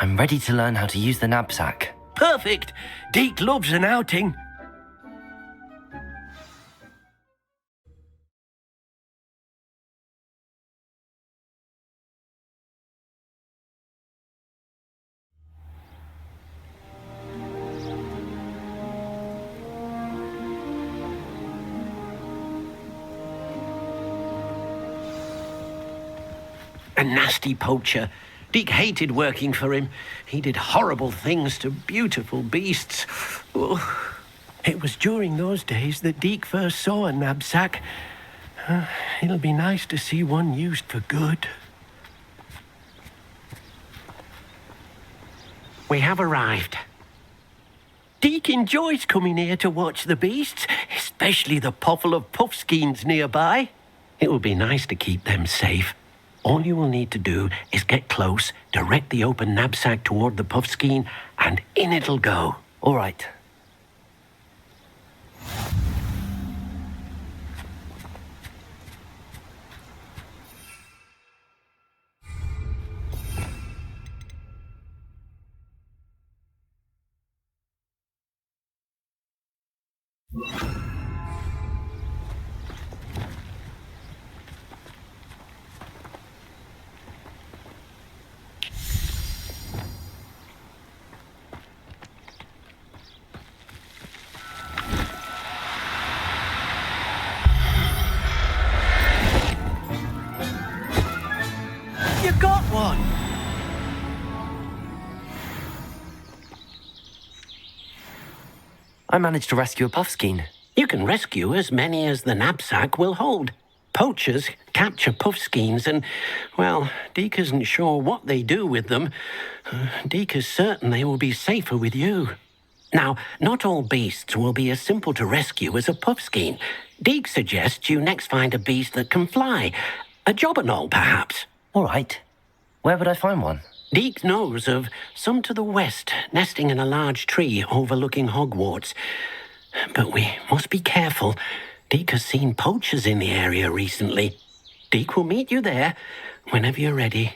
I'm ready to learn how to use the knapsack. Perfect! Deke loves an outing. A nasty poacher. Deke hated working for him. He did horrible things to beautiful beasts. Oh. It was during those days that Deke first saw a knapsack. It'll be nice to see one used for good. We have arrived. Deke enjoys coming here to watch the beasts, especially the potful of puffskeins nearby. It will be nice to keep them safe. All you will need to do is get close, direct the open knapsack toward the puffskein, and in it'll go. All right. You got one! I managed to rescue a puffskein. You can rescue as many as the knapsack will hold. Poachers capture puffskeins and, well, Deke isn't sure what they do with them. Deke is certain they will be safer with you. Now, not all beasts will be as simple to rescue as a puffskein. Deke suggests you next find a beast that can fly. A jobberknoll, perhaps. All right. Where would I find one? Deke knows of some to the west, nesting in a large tree overlooking Hogwarts. But we must be careful. Deke has seen poachers in the area recently. Deke will meet you there whenever you're ready.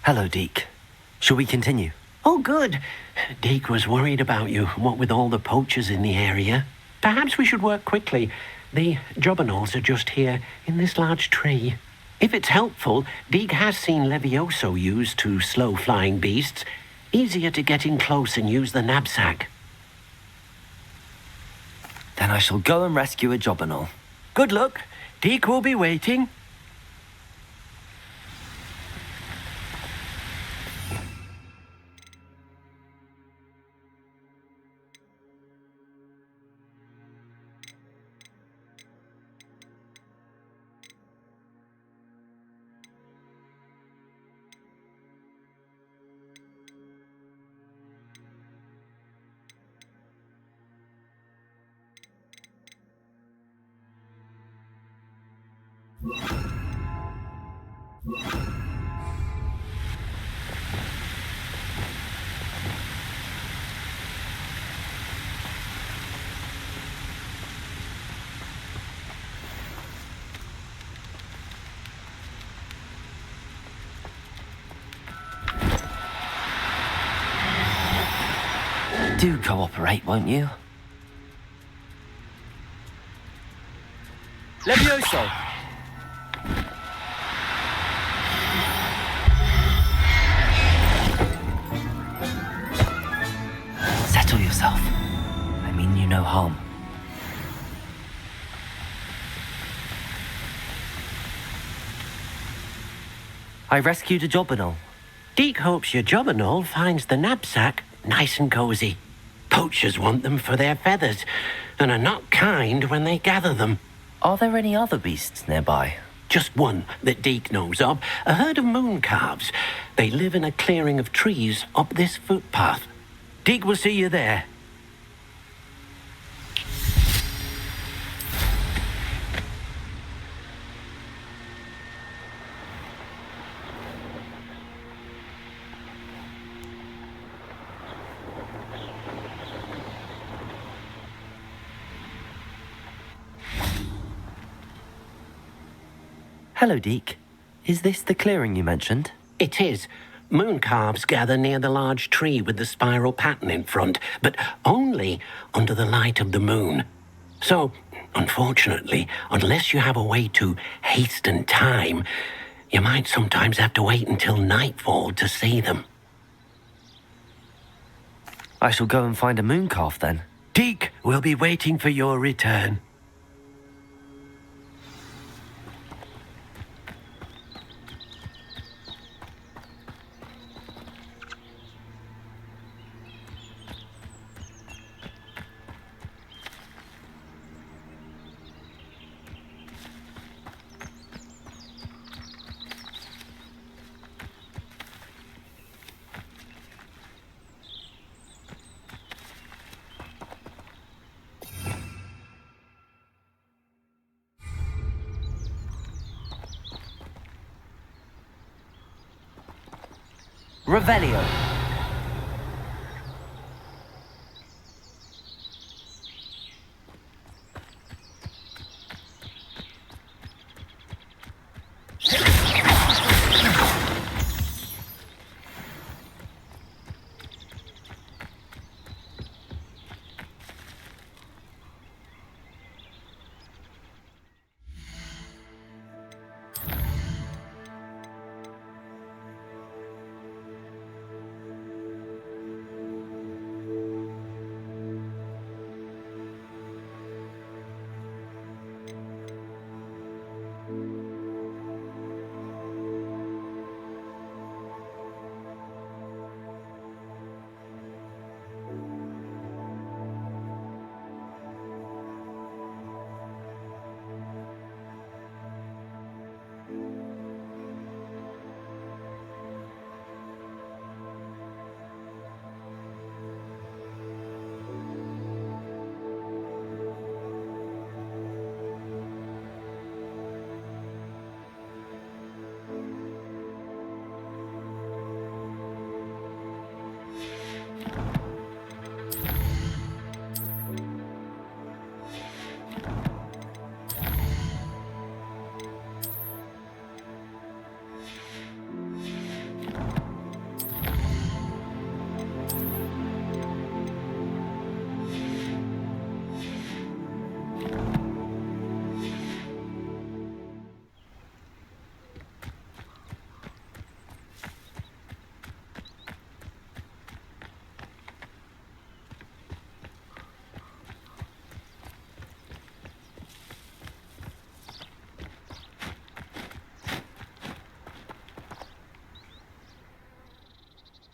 Hello, Deke. Shall we continue? Oh, good. Deke was worried about you, what with all the poachers in the area. Perhaps we should work quickly. The jobberknolls are just here, in this large tree. If it's helpful, Deke has seen Levioso used to slow flying beasts. Easier to get in close and use the knapsack. Then I shall go and rescue a jobberknoll. Good luck. Deke will be waiting. Do cooperate, won't you? Levioso! Settle yourself. I mean you no harm. I rescued a jobberknoll. Deke hopes your jobberknoll finds the knapsack nice and cozy. Poachers want them for their feathers, and are not kind when they gather them. Are there any other beasts nearby? Just one that Deke knows of, a herd of moon calves. They live in a clearing of trees up this footpath. Deke will see you there. Hello, Deke. Is this the clearing you mentioned? It is. Moon calves gather near the large tree with the spiral pattern in front, but only under the light of the moon. So, unfortunately, unless you have a way to hasten time, you might sometimes have to wait until nightfall to see them. I shall go and find a moon calf then. Deke will be waiting for your return. Revelio.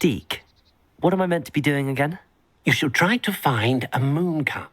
Deke, what am I meant to be doing again? You should try to find a moon calf.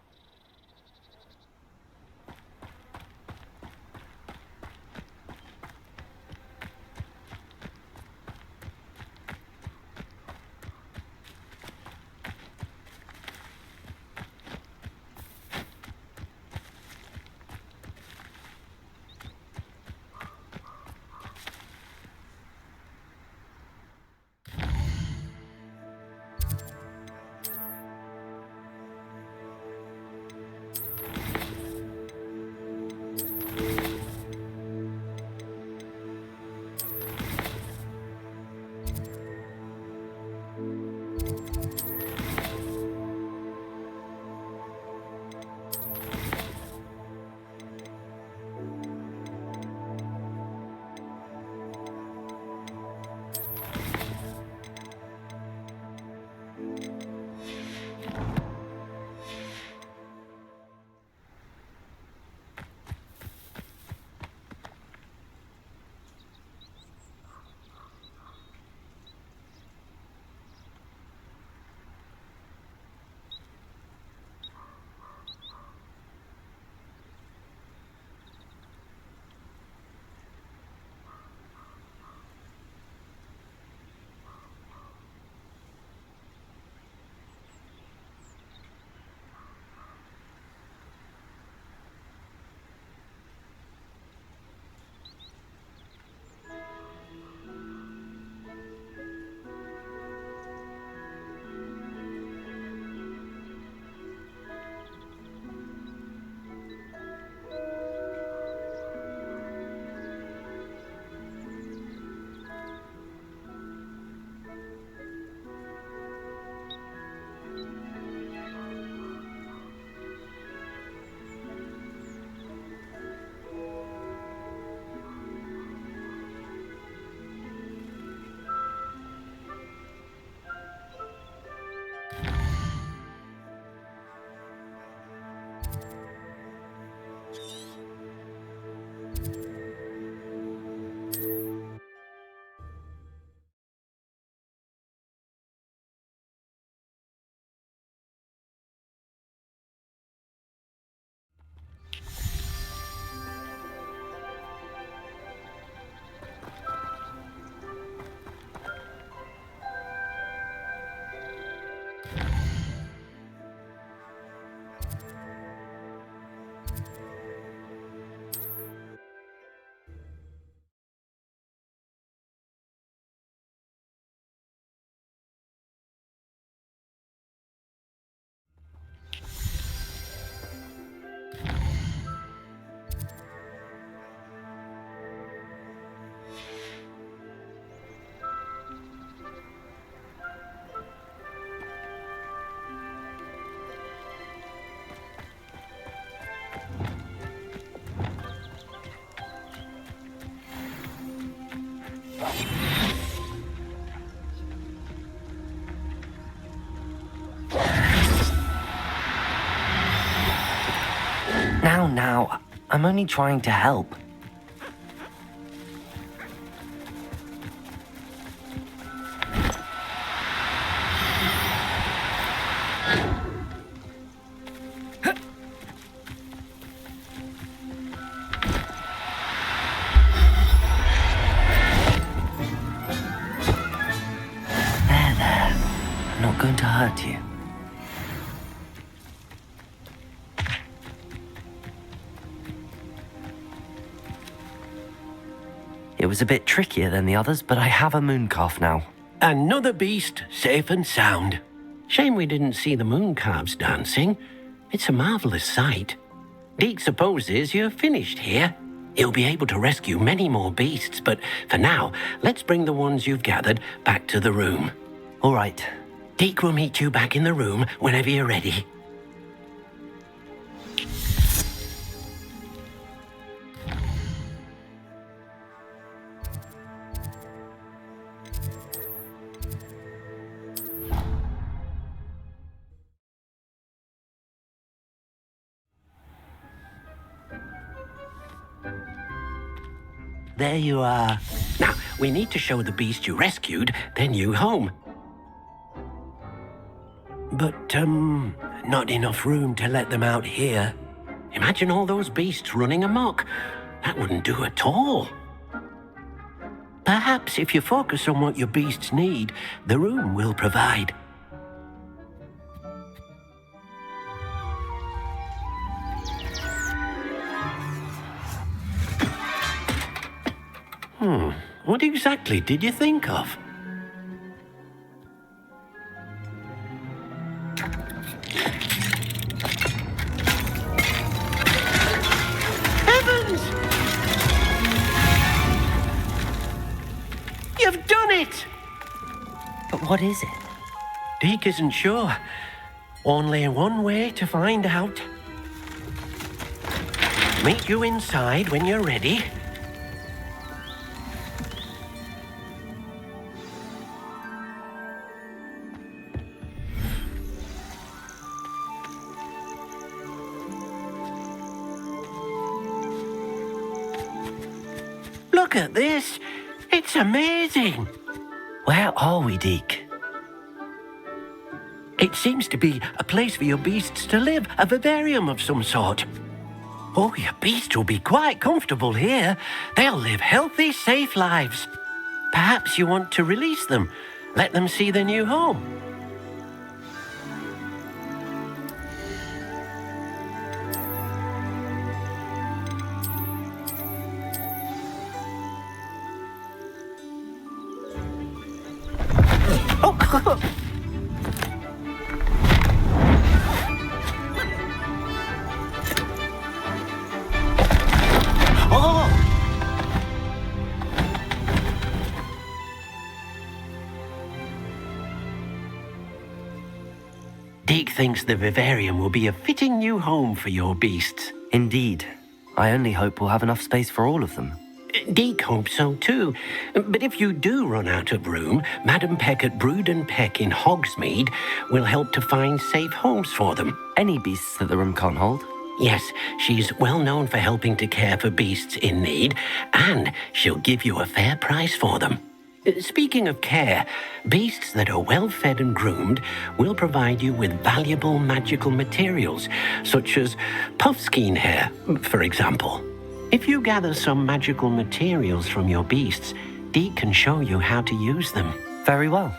I'm only trying to help. There. I'm not going to hurt you. It was a bit trickier than the others, but I have a moon calf now. Another beast, safe and sound. Shame we didn't see the moon calves dancing. It's a marvelous sight. Deke supposes you're finished here. He'll be able to rescue many more beasts, but for now, let's bring the ones you've gathered back to the room. All right. Deke will meet you back in the room whenever you're ready. There you are. Now, we need to show the beast you rescued their new home. But, not enough room to let them out here. Imagine all those beasts running amok. That wouldn't do at all. Perhaps if you focus on what your beasts need, the room will provide. What exactly did you think of? Heavens! You've done it! But what is it? Deke isn't sure. Only one way to find out. Meet you inside when you're ready. Look at this. It's amazing. Where are we, Deke? It seems to be a place for your beasts to live, a vivarium of some sort. Oh, your beasts will be quite comfortable here. They'll live healthy, safe lives. Perhaps you want to release them, let them see their new home. Deke thinks the vivarium will be a fitting new home for your beasts. Indeed. I only hope we'll have enough space for all of them. Deke hopes so too. But if you do run out of room, Madam Peck at Brood and Peck in Hogsmeade will help to find safe homes for them. Any beasts that the room can't hold? Yes, she's well known for helping to care for beasts in need, and she'll give you a fair price for them. Speaking of care, beasts that are well fed and groomed will provide you with valuable magical materials, such as puffskein hair, for example. If you gather some magical materials from your beasts, Deke can show you how to use them. Very well.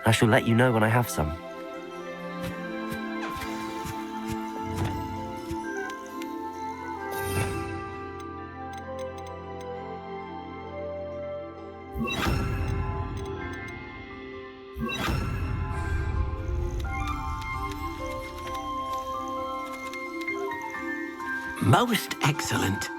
I shall let you know when I have some. Most excellent.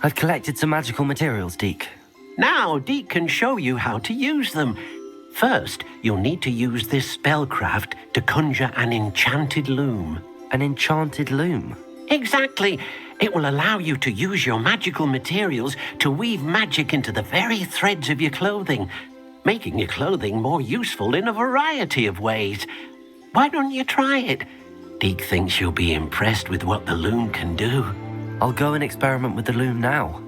I've collected some magical materials, Deke. Now, Deke can show you how to use them. First, you'll need to use this spellcraft to conjure an enchanted loom. An enchanted loom? Exactly. It will allow you to use your magical materials to weave magic into the very threads of your clothing, making your clothing more useful in a variety of ways. Why don't you try it? Deke thinks you'll be impressed with what the loom can do. I'll go and experiment with the loom now.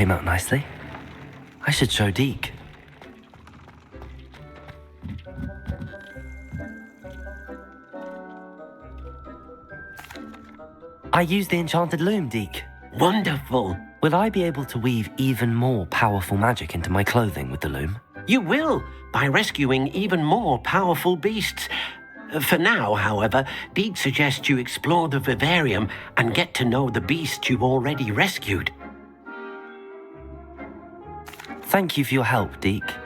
came out nicely. I should show Deke. I used the enchanted loom, Deke. Wonderful. Will I be able to weave even more powerful magic into my clothing with the loom? You will, by rescuing even more powerful beasts. For now, however, Deke suggests you explore the vivarium and get to know the beasts you've already rescued. Thank you for your help, Deke.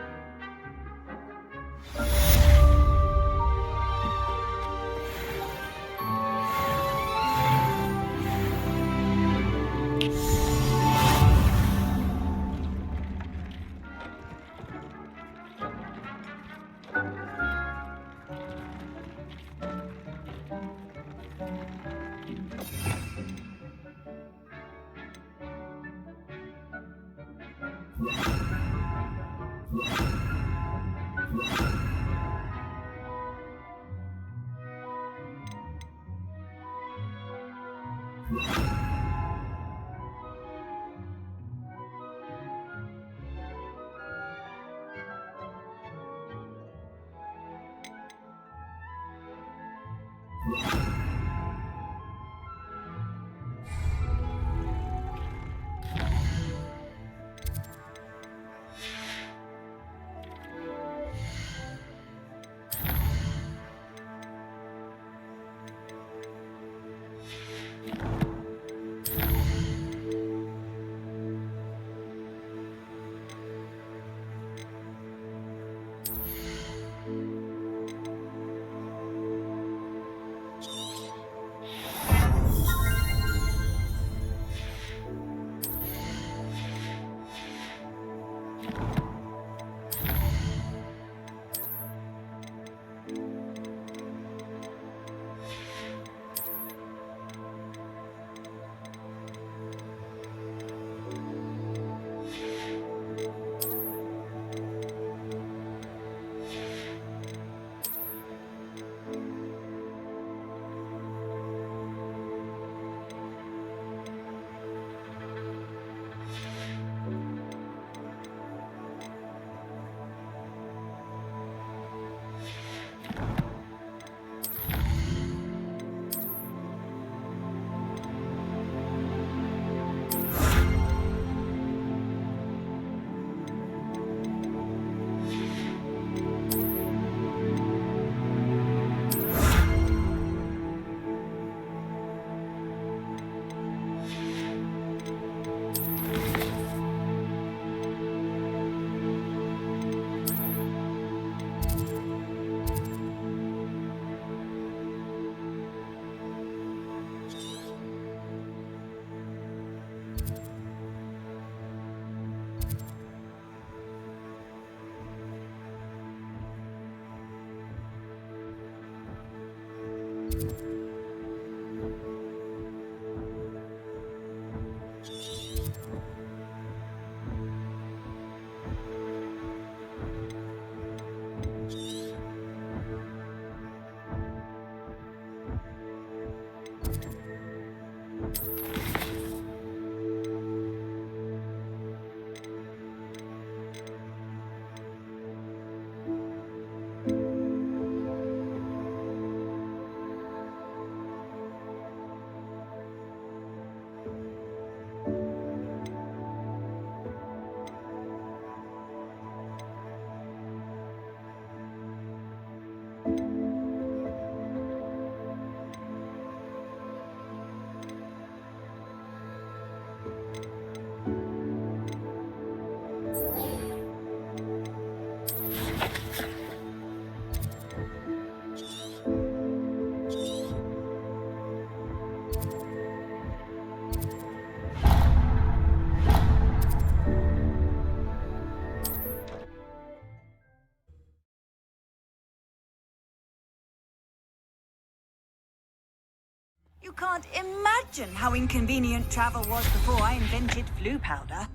You can't imagine how inconvenient travel was before I invented flu powder.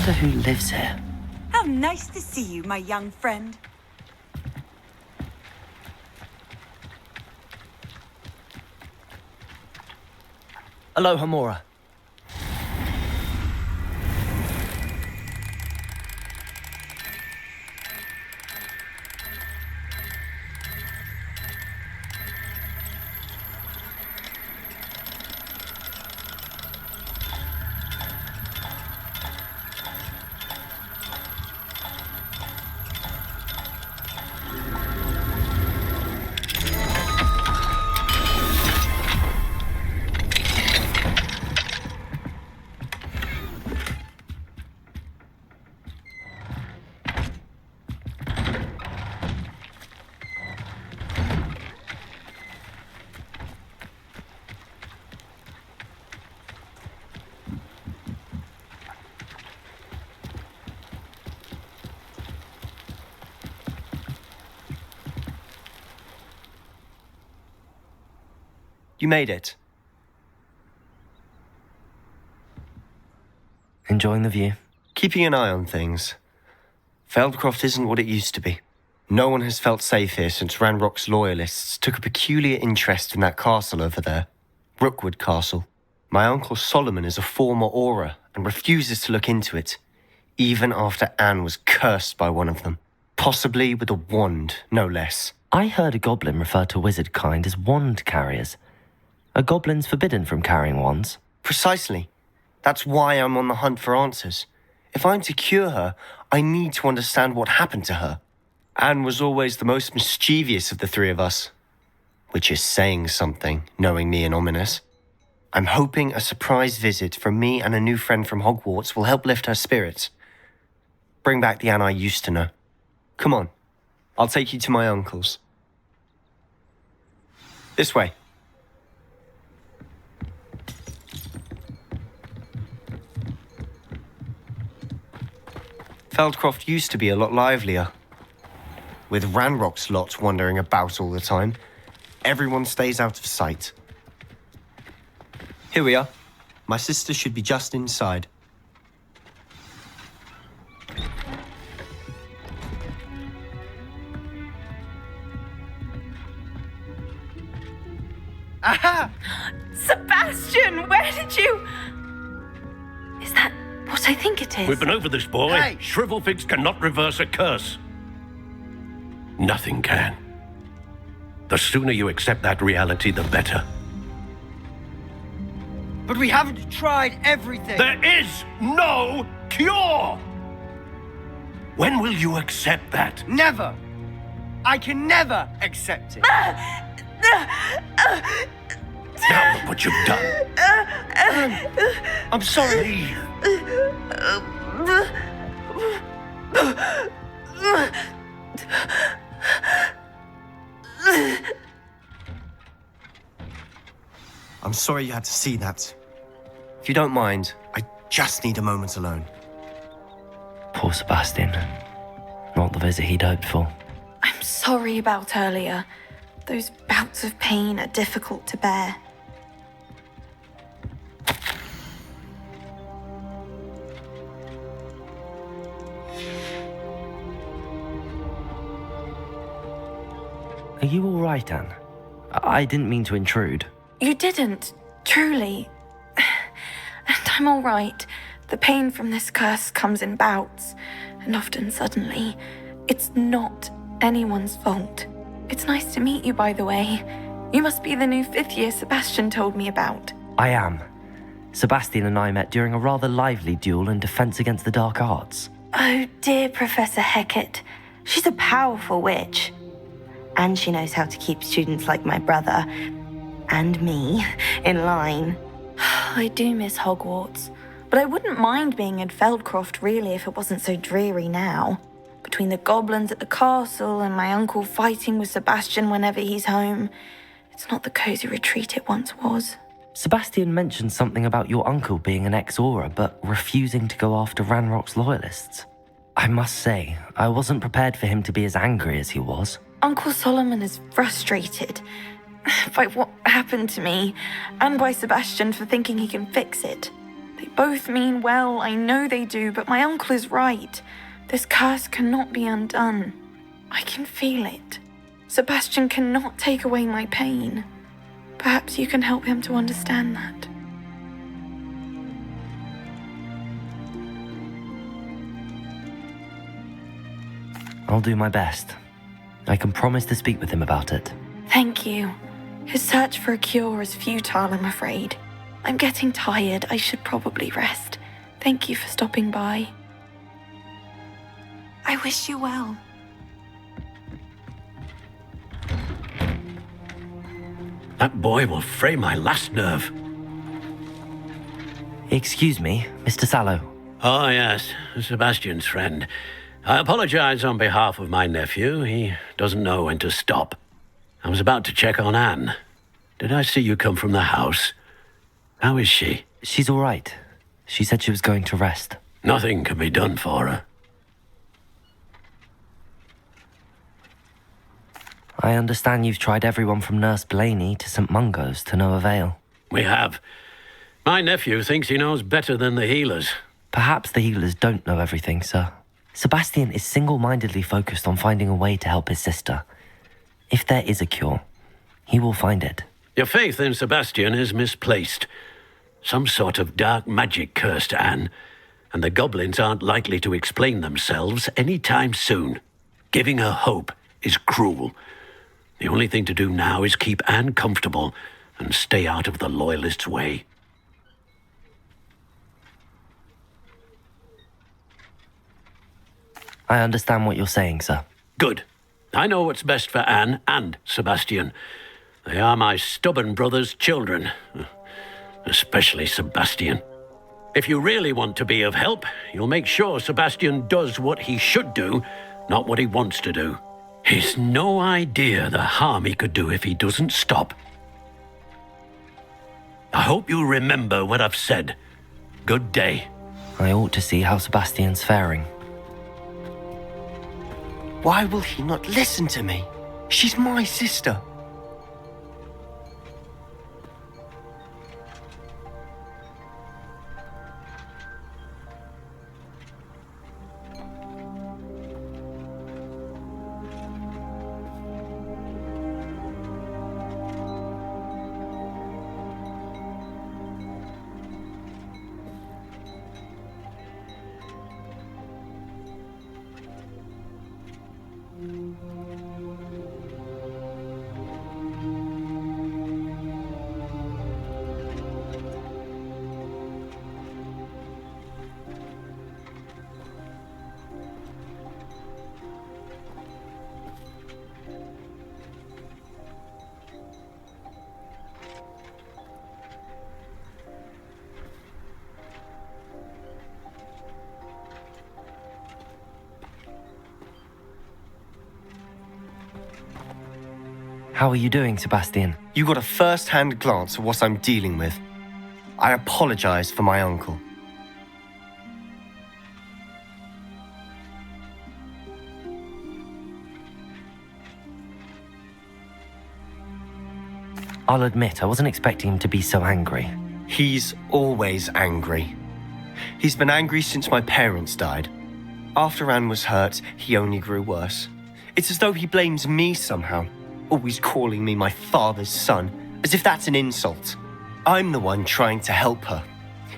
wonder who lives here. How nice to see you, my young friend. SLBlaCkHaMmeR. You made it. Enjoying the view? Keeping an eye on things. Feldcroft isn't what it used to be. No one has felt safe here since Ranrock's loyalists took a peculiar interest in that castle over there. Rookwood Castle. My uncle Solomon is a former Auror and refuses to look into it, even after Anne was cursed by one of them. Possibly with a wand, no less. I heard a goblin refer to wizard kind as wand carriers. Are goblins forbidden from carrying wands? Precisely. That's why I'm on the hunt for answers. If I'm to cure her, I need to understand what happened to her. Anne was always the most mischievous of the three of us. Which is saying something, knowing me and Ominous. I'm hoping a surprise visit from me and a new friend from Hogwarts will help lift her spirits. Bring back the Anne I used to know. Come on, I'll take you to my uncle's. This way. Feldcroft used to be a lot livelier. With Ranrock's lot wandering about all the time, everyone stays out of sight. Here we are. My sister should be just inside. Aha! Sebastian, where did you... Is that what I think it is? We've been over this, boy. Hey! Shrivelfigs cannot reverse a curse. Nothing can. The sooner you accept that reality, the better. But we haven't tried everything. There is no cure! When will you accept that? Never. I can never accept it. Now look what you've done. I'm sorry. I'm sorry you had to see that. If you don't mind, I just need a moment alone. Poor Sebastian. Not the visit he'd hoped for. I'm sorry about earlier. Those bouts of pain are difficult to bear. Are you all right, Anne? I didn't mean to intrude. You didn't, truly. And I'm all right. The pain from this curse comes in bouts, and often suddenly. It's not anyone's fault. It's nice to meet you, by the way. You must be the new 5th year Sebastian told me about. I am. Sebastian and I met during a rather lively duel in defense against the dark arts. Oh, dear Professor Hecat. She's a powerful witch. And she knows how to keep students like my brother, and me, in line. I do miss Hogwarts, but I wouldn't mind being in Feldcroft, really, if it wasn't so dreary now. Between the goblins at the castle and my uncle fighting with Sebastian whenever he's home, it's not the cozy retreat it once was. Sebastian mentioned something about your uncle being an ex-Auror, but refusing to go after Ranrock's loyalists. I must say, I wasn't prepared for him to be as angry as he was. Uncle Solomon is frustrated by what happened to me, and by Sebastian for thinking he can fix it. They both mean well, I know they do, but my uncle is right. This curse cannot be undone. I can feel it. Sebastian cannot take away my pain. Perhaps you can help him to understand that. I'll do my best. I can promise to speak with him about it. Thank you. His search for a cure is futile, I'm afraid. I'm getting tired. I should probably rest. Thank you for stopping by. I wish you well. That boy will fray my last nerve. Excuse me, Mr. Sallow. Oh, yes, Sebastian's friend. I apologize on behalf of my nephew. He doesn't know when to stop. I was about to check on Anne. Did I see you come from the house? How is she? She's all right. She said she was going to rest. Nothing can be done for her. I understand you've tried everyone from Nurse Blaney to St. Mungo's to no avail. We have. My nephew thinks he knows better than the healers. Perhaps the healers don't know everything, sir. Sebastian is single-mindedly focused on finding a way to help his sister. If there is a cure, he will find it. Your faith in Sebastian is misplaced. Some sort of dark magic cursed Anne, and the goblins aren't likely to explain themselves any time soon. Giving her hope is cruel. The only thing to do now is keep Anne comfortable and stay out of the Loyalists' way. I understand what you're saying, sir. Good. I know what's best for Anne and Sebastian. They are my stubborn brother's children. Especially Sebastian. If you really want to be of help, you'll make sure Sebastian does what he should do, not what he wants to do. He's no idea the harm he could do if he doesn't stop. I hope you remember what I've said. Good day. I ought to see how Sebastian's faring. Why will he not listen to me? She's my sister. How are you doing, Sebastian? You got a first-hand glance at what I'm dealing with. I apologize for my uncle. I'll admit, I wasn't expecting him to be so angry. He's always angry. He's been angry since my parents died. After Anne was hurt, he only grew worse. It's as though he blames me somehow, always calling me my father's son, as if that's an insult. I'm the one trying to help her.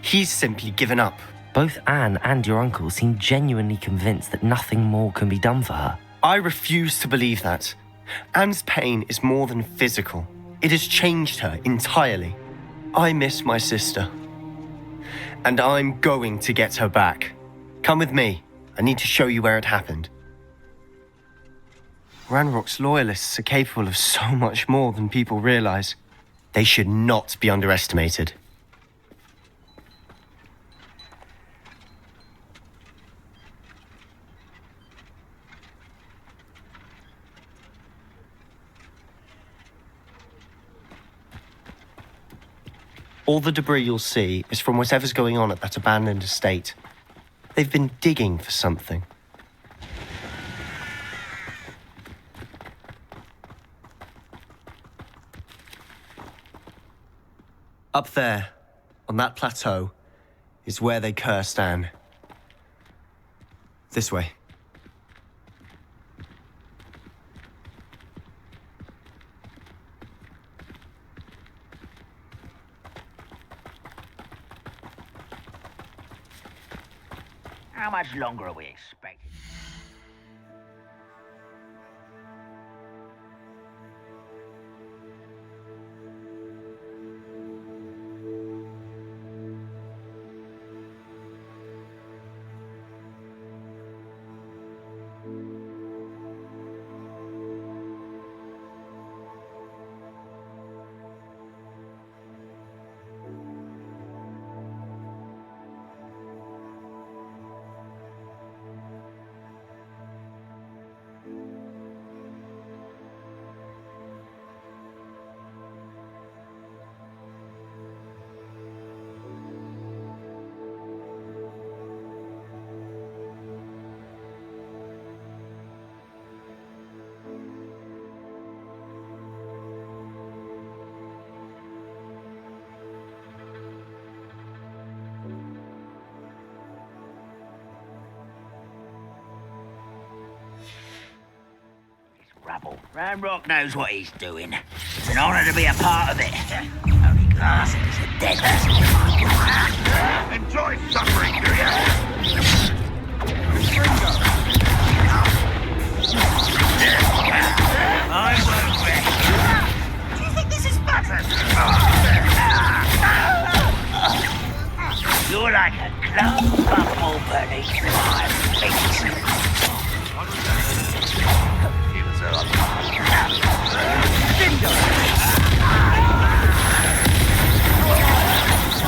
He's simply given up. Both Anne and your uncle seem genuinely convinced that nothing more can be done for her. I refuse to believe that. Anne's pain is more than physical. It has changed her entirely. I miss my sister. And I'm going to get her back. Come with me. I need to show you where it happened. Ranrock's loyalists are capable of so much more than people realize. They should not be underestimated. All the debris you'll see is from whatever's going on at that abandoned estate. They've been digging for something. Up there, on that plateau, is where they cursed Anne. This way. How much longer are we expecting? Rubble. Ranrock knows what he's doing. It's an honor to be a part of it. Only glass is a dead person. Enjoy suffering, do you? I won't rest. Do you think this is fun? You're like a club bubble beneath my feet.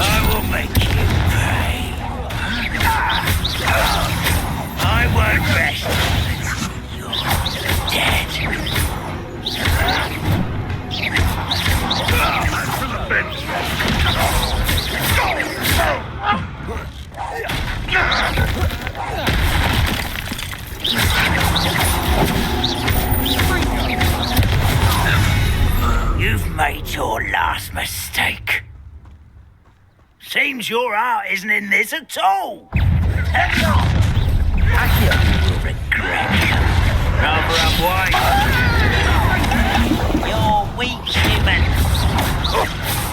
I will make you pay. I won't rest until you're dead. You've made your last mistake. Seems your heart isn't in this at all. You will regret it. Rather unwise. You're weak, human.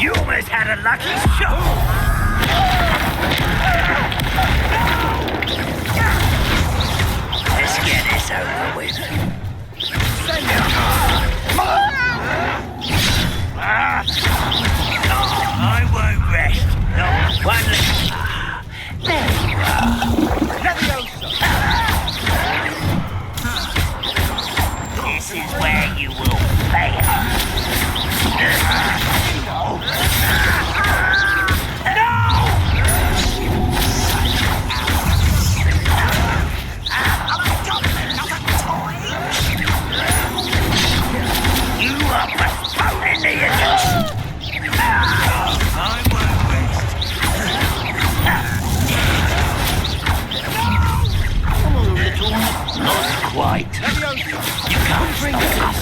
You almost had a lucky shot. Let's get this over with. I won't rest. Not one little. There you are. This is where you will fail. You are postponing the event. I won't rest. Come on, little one. Not quite. You can't bring us.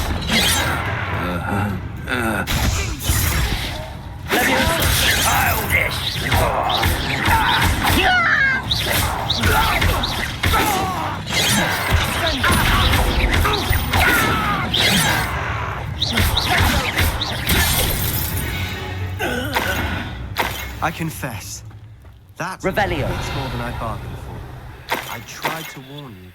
Childish. I confess, that Revelio. was more than I bargained for. I tried to warn you.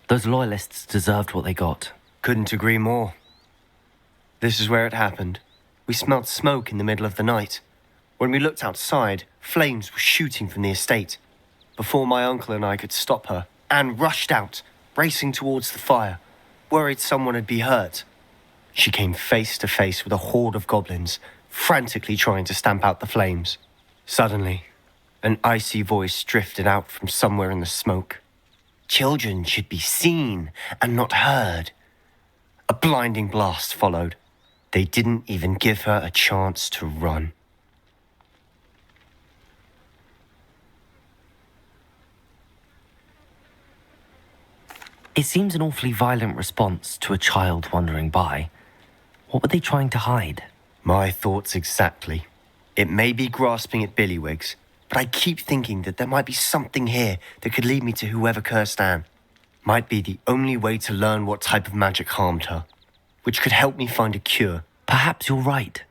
Those loyalists deserved what they got. Couldn't agree more. This is where it happened. We smelt smoke in the middle of the night. When we looked outside, flames were shooting from the estate. Before my uncle and I could stop her, Anne rushed out, racing towards the fire, worried someone had been hurt. She came face to face with a horde of goblins, frantically trying to stamp out the flames. Suddenly, an icy voice drifted out from somewhere in the smoke. Children should be seen and not heard. A blinding blast followed. They didn't even give her a chance to run. It seems an awfully violent response to a child wandering by. What were they trying to hide? My thoughts exactly. It may be grasping at Billywigs, but I keep thinking that there might be something here that could lead me to whoever cursed Anne. Might be the only way to learn what type of magic harmed her, which could help me find a cure. Perhaps you're right.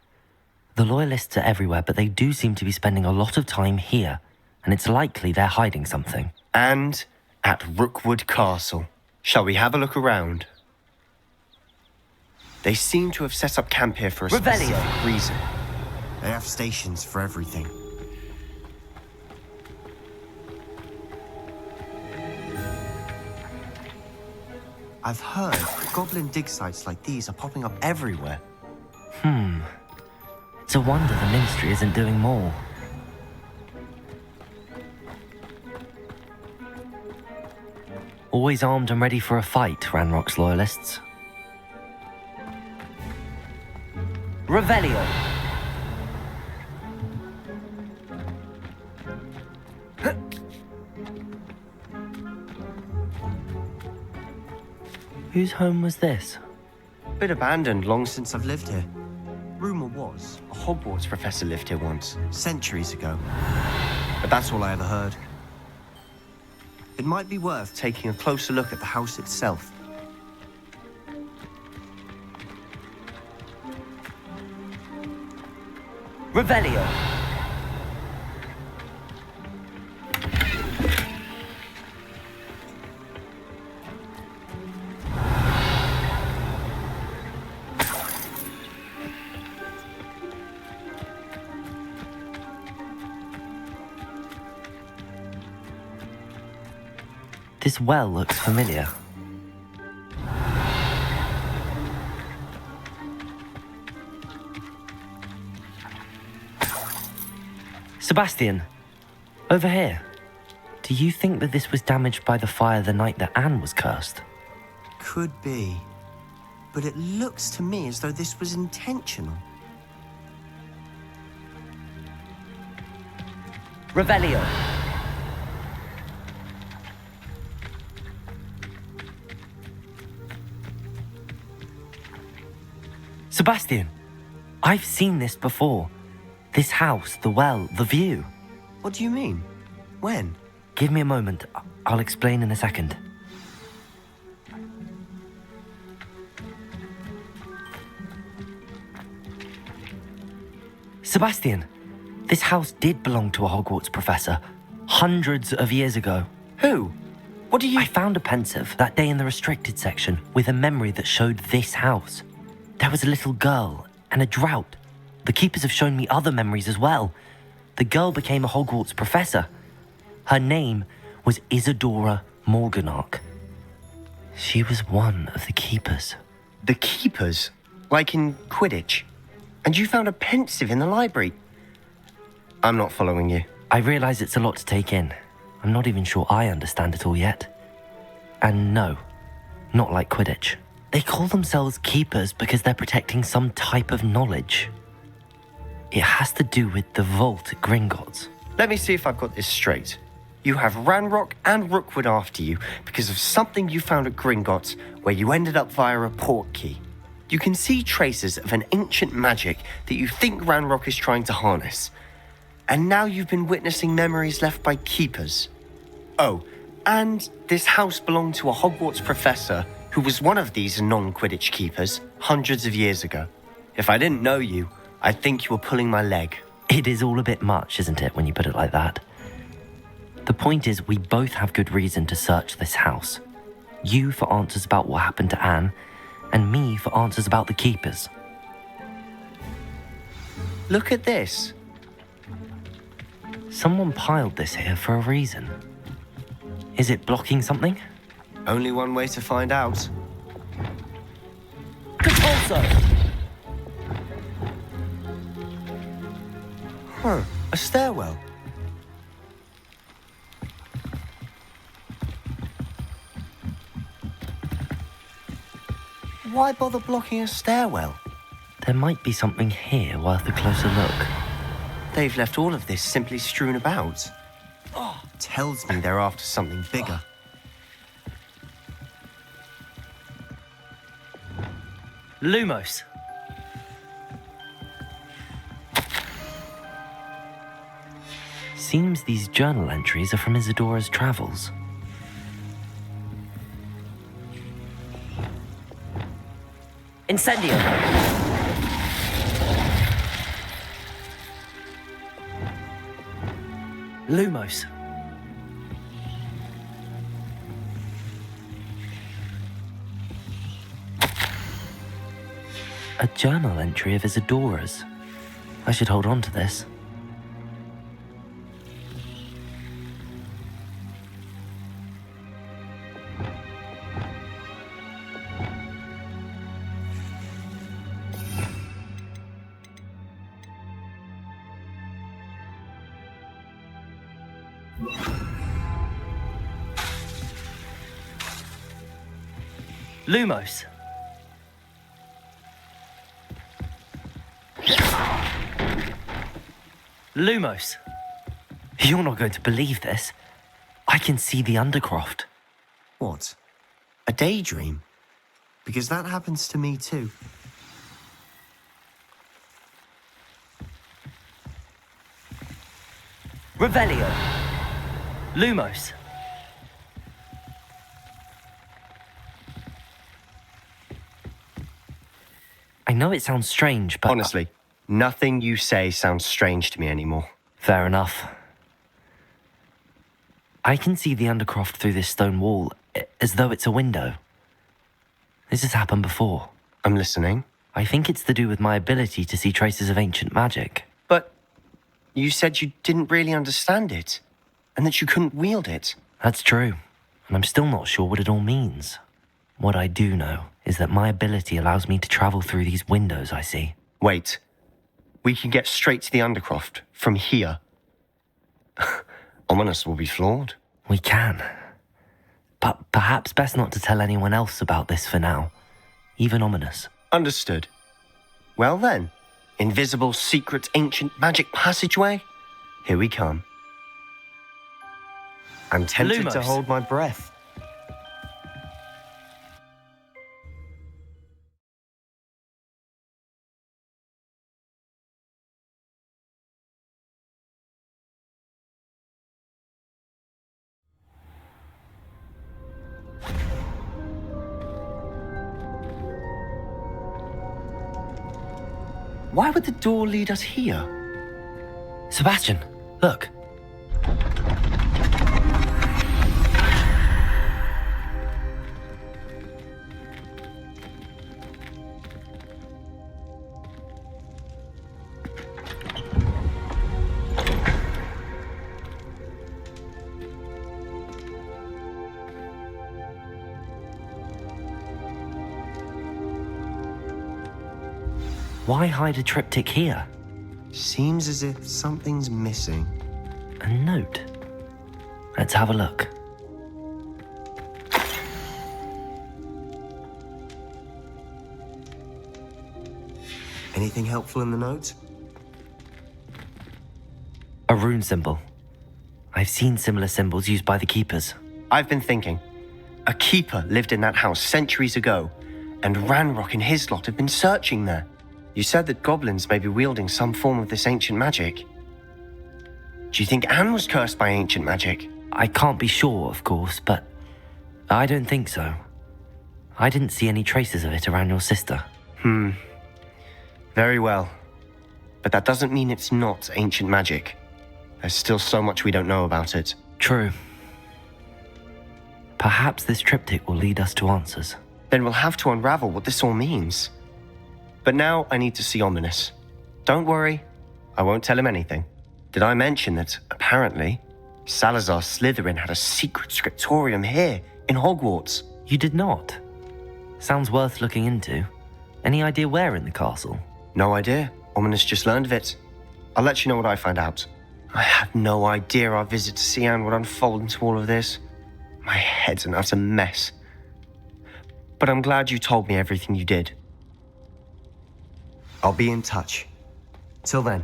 The Loyalists are everywhere, but they do seem to be spending a lot of time here, and it's likely they're hiding something. And at Rookwood Castle. Shall we have a look around? They seem to have set up camp here for a specific reason. They have stations for everything. I've heard goblin dig sites like these are popping up everywhere. It's a wonder the Ministry isn't doing more. Always armed and ready for a fight, Ranrock's Loyalists. Revelio! Whose home was this? Bit abandoned long since I've lived here. Rumour was a Hogwarts professor lived here once, centuries ago. But that's all I ever heard. It might be worth taking a closer look at the house itself. Revelio! This well looks familiar. Sebastian, over here. Do you think that this was damaged by the fire the night that Anne was cursed? Could be. But it looks to me as though this was intentional. Revelio. Sebastian, I've seen this before. This house, the well, the view. What do you mean? When? Give me a moment. I'll explain in a second. Sebastian, this house did belong to a Hogwarts professor hundreds of years ago. Who? What do you... I found a pensive that day in the restricted section with a memory that showed this house. There was a little girl and a drought. The keepers have shown me other memories as well. The girl became a Hogwarts professor. Her name was Isadora Morganach. She was one of the keepers. The keepers? Like in Quidditch? And you found a pensive in the library? I'm not following you. I realize it's a lot to take in. I'm not even sure I understand it all yet. And no, not like Quidditch. They call themselves keepers because they're protecting some type of knowledge. It has to do with the vault at Gringotts. Let me see if I've got this straight. You have Ranrock and Rookwood after you because of something you found at Gringotts where you ended up via a portkey. You can see traces of an ancient magic that you think Ranrock is trying to harness. And now you've been witnessing memories left by keepers. Oh, and this house belonged to a Hogwarts professor who was one of these non-Quidditch keepers hundreds of years ago. If I didn't know you, I'd think you were pulling my leg. It is all a bit much, isn't it, when you put it like that? The point is, we both have good reason to search this house. You for answers about what happened to Anne, and me for answers about the keepers. Look at this. Someone piled this here for a reason. Is it blocking something? Only one way to find out. Compulso! Huh, a stairwell. Why bother blocking a stairwell? There might be something here worth a closer look. They've left all of this simply strewn about. Tells me they're after something bigger. Lumos! Seems these journal entries are from Isadora's travels. Incendio! Lumos. A journal entry of Isadora's. I should hold on to this. Lumos. Lumos. You're not going to believe this. I can see the Undercroft. What? A daydream? Because that happens to me too. Revelio. Lumos. I know it sounds strange, but... Honestly, nothing you say sounds strange to me anymore. Fair enough. I can see the Undercroft through this stone wall, as though it's a window. This has happened before. I'm listening. I think it's to do with my ability to see traces of ancient magic. But you said you didn't really understand it, and that you couldn't wield it. That's true, and I'm still not sure what it all means. What I do know is that my ability allows me to travel through these windows I see. Wait. We can get straight to the Undercroft from here. Ominous will be flawed. We can. But perhaps best not to tell anyone else about this for now. Even Ominous. Understood. Well then, invisible, secret, ancient magic passageway? Here we come. I'm tempted to Lumos. hold my breath. Why would the door lead us here? Sebastian, look. Why hide a triptych here? Seems as if something's missing. A note. Let's have a look. Anything helpful in the note? A rune symbol. I've seen similar symbols used by the keepers. I've been thinking. A keeper lived in that house centuries ago, and Ranrock and his lot have been searching there. You said that goblins may be wielding some form of this ancient magic. Do you think Anne was cursed by ancient magic? I can't be sure, of course, but I don't think so. I didn't see any traces of it around your sister. Very well. But that doesn't mean it's not ancient magic. There's still so much we don't know about it. True. Perhaps this triptych will lead us to answers. Then we'll have to unravel what this all means. But now I need to see Ominous. Don't worry, I won't tell him anything. Did I mention that, apparently, Salazar Slytherin had a secret scriptorium here in Hogwarts? You did not. Sounds worth looking into. Any idea where in the castle? No idea. Ominous just learned of it. I'll let you know what I find out. I had no idea our visit to Cian would unfold into all of this. My head's an utter mess. but I'm glad you told me everything you did. I'll be in touch. Till then.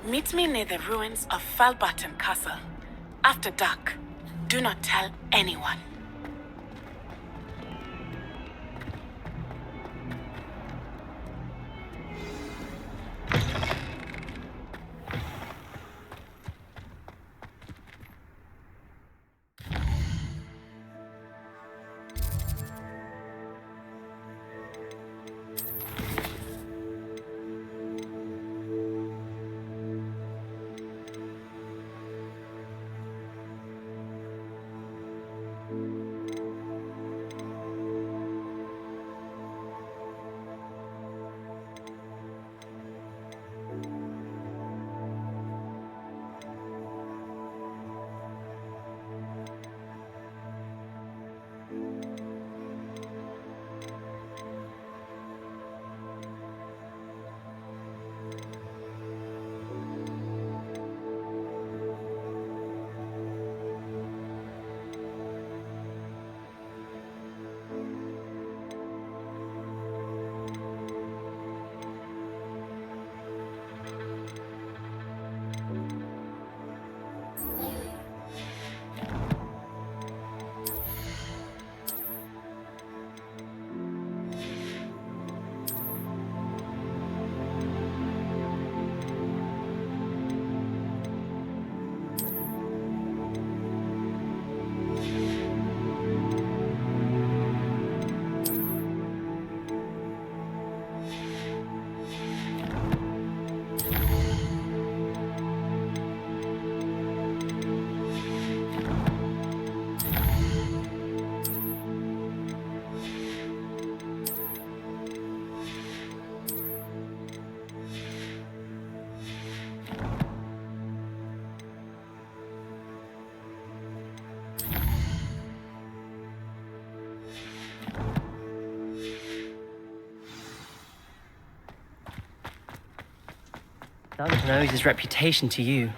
Meet me near the ruins of Falbaton Castle. After dark. Do not tell anyone. Duncan owes his reputation to you.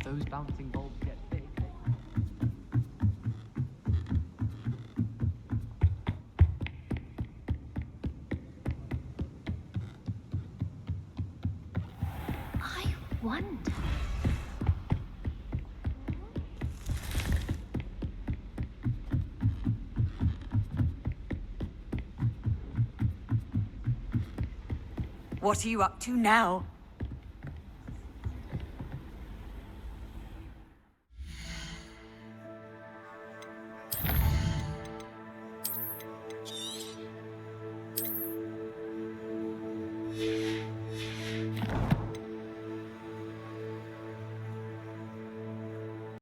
Those bouncing balls get big. I wonder. What are you up to now?